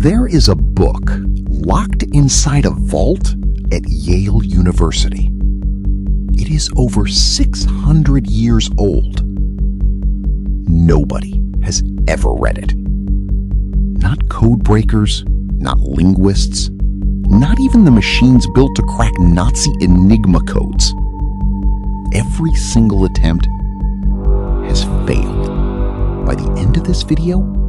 There is a book locked inside a vault at Yale University. It is over 600 years old. Nobody has ever read it. Not codebreakers, not linguists, not even the machines built to crack Nazi Enigma codes. Every single attempt has failed. By the end of this video,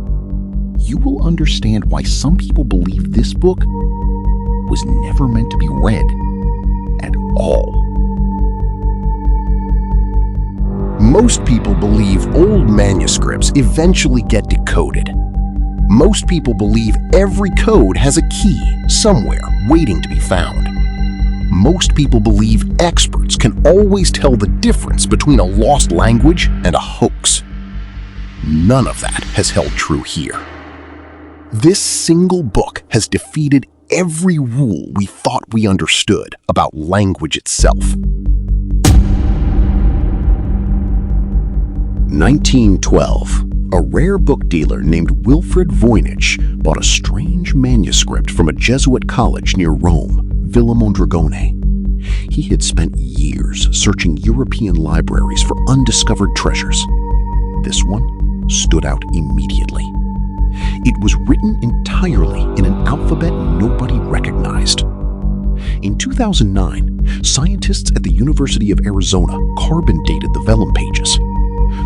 you will understand why some people believe this book was never meant to be read at all. Most people believe old manuscripts eventually get decoded. Most people believe every code has a key somewhere waiting to be found. Most people believe experts can always tell the difference between a lost language and a hoax. None of that has held true here. This single book has defeated every rule we thought we understood about language itself. 1912. A rare book dealer named Wilfred Voynich bought a strange manuscript from a Jesuit college near Rome, Villa Mondragone. He had spent years searching European libraries for undiscovered treasures. This one stood out immediately. It was written entirely in an alphabet nobody recognized. In 2009, scientists at the University of Arizona carbon dated the vellum pages.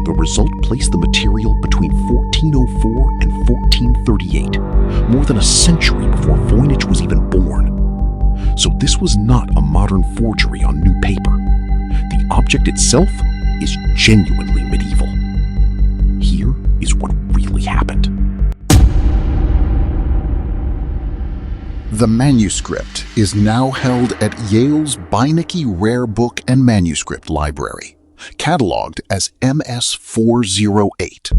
The result placed the material between 1404 and 1438, more than a century before Voynich was even born. So this was not a modern forgery on new paper. The object itself is genuinely medieval. Here is what really happened. The manuscript is now held at Yale's Beinecke Rare Book and Manuscript Library, cataloged as MS-408.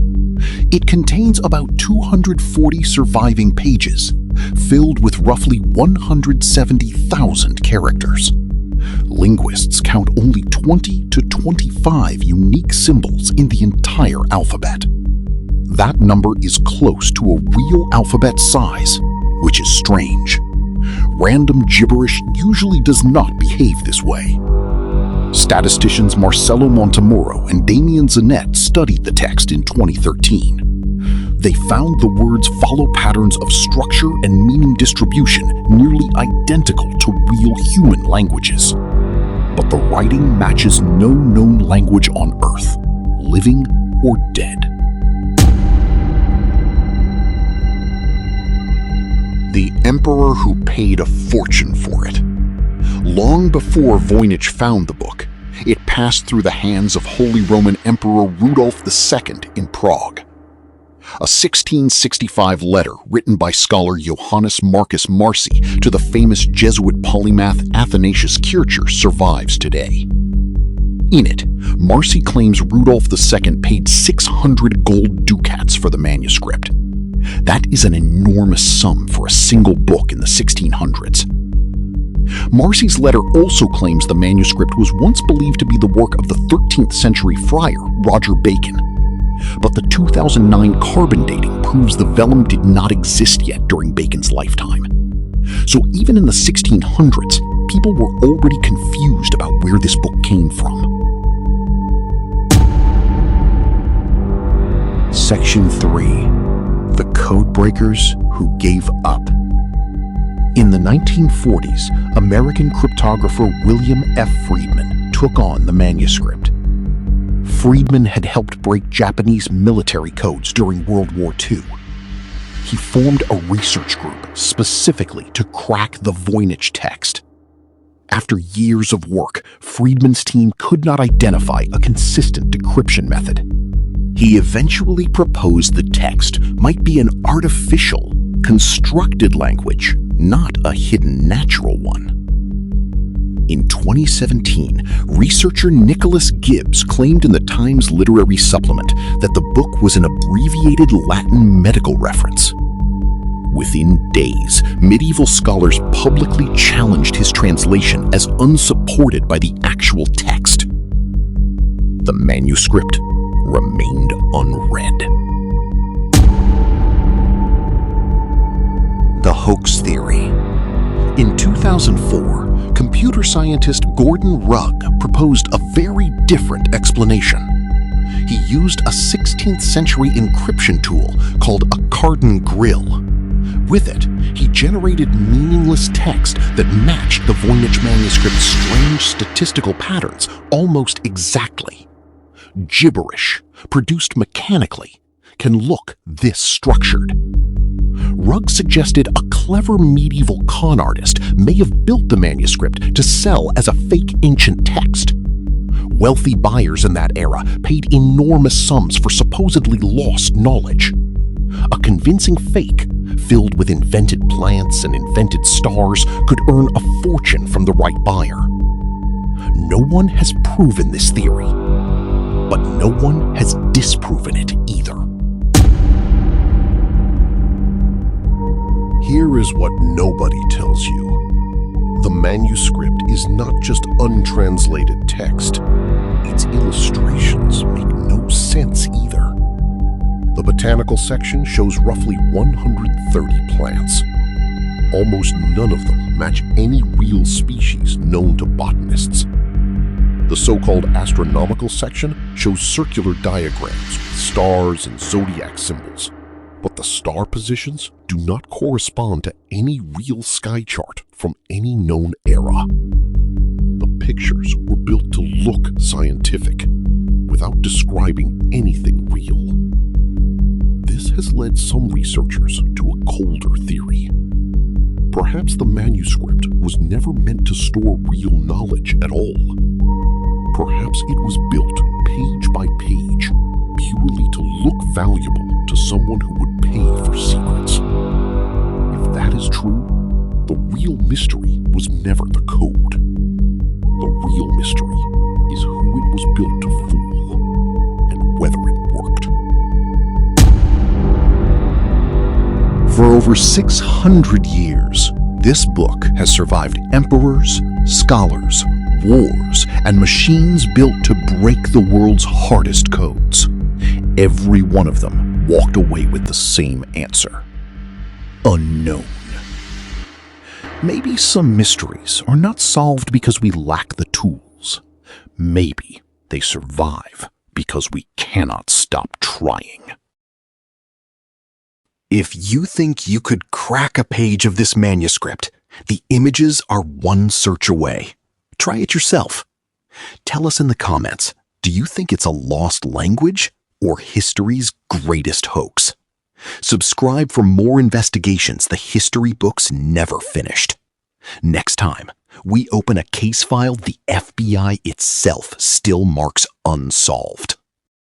It contains about 240 surviving pages, filled with roughly 170,000 characters. Linguists count only 20 to 25 unique symbols in the entire alphabet. That number is close to a real alphabet size, which is strange. Random gibberish usually does not behave this way. Statisticians Marcello Montemurro and Johannes Zanette studied the text in 2013. They found the words follow patterns of structure and meaning distribution nearly identical to real human languages. But the writing matches no known language on Earth, living or dead. The emperor who paid a fortune for it. Long before Voynich found the book, it passed through the hands of Holy Roman Emperor Rudolf II in Prague. A 1665 letter written by scholar Johannes Marcus Marci to the famous Jesuit polymath Athanasius Kircher survives today. In it, Marci claims Rudolf II paid 600 gold ducats for the manuscript. That is an enormous sum for a single book in the 1600s. Marci's letter also claims the manuscript was once believed to be the work of the 13th century friar Roger Bacon. But the 2009 carbon dating proves the vellum did not exist yet during Bacon's lifetime. So even in the 1600s, people were already confused about where this book came from. Section 3. The Codebreakers Who Gave Up. In the 1940s, American cryptographer William F. Friedman took on the manuscript. Friedman had helped break Japanese military codes during World War II. He formed a research group specifically to crack the Voynich text. After years of work, Friedman's team could not identify a consistent decryption method. He eventually proposed the text might be an artificial, constructed language, not a hidden natural one. In 2017, researcher Nicholas Gibbs claimed in the Times Literary Supplement that the book was an abbreviated Latin medical reference. Within days, medieval scholars publicly challenged his translation as unsupported by the actual text. The manuscript remained. unread. 2004, computer scientist Gordon Rugg proposed a very different explanation. He used a 16th century encryption tool called a Cardan grill. With it, he generated meaningless text that matched the Voynich Manuscript's strange statistical patterns almost exactly. Gibberish, produced mechanically, can look this structured. Rugg suggested a clever medieval con artist may have built the manuscript to sell as a fake ancient text. Wealthy buyers in that era paid enormous sums for supposedly lost knowledge. A convincing fake, filled with invented plants and invented stars, could earn a fortune from the right buyer. No one has proven this theory, but no one has disproven it either. Here is what nobody tells you. The manuscript is not just untranslated text. Its illustrations make no sense either. The botanical section shows roughly 130 plants. Almost none of them match any real species known to botanists. The so-called astronomical section shows circular diagrams with stars and zodiac symbols, but the star positions do not correspond to any real sky chart from any known era. The pictures were built to look scientific, without describing anything real. This has led some researchers to a colder theory. Perhaps the manuscript was never meant to store real knowledge at all. Perhaps it was built page by page, purely to look valuable to someone who would pay for secrets. If that is true, the real mystery was never the code. The real mystery is who it was built to fool and whether it worked. For over 600 years, this book has survived emperors, scholars, wars, and machines built to break the world's hardest codes. Every one of them walked away with the same answer: unknown. Maybe some mysteries are not solved because we lack the tools. Maybe they survive because we cannot stop trying. If you think you could crack a page of this manuscript, the images are one search away. Try it yourself. Tell us in the comments, do you think it's a lost language or history's greatest hoax? Subscribe for more investigations the history books never finished. Next time, we open a case file the FBI itself still marks unsolved.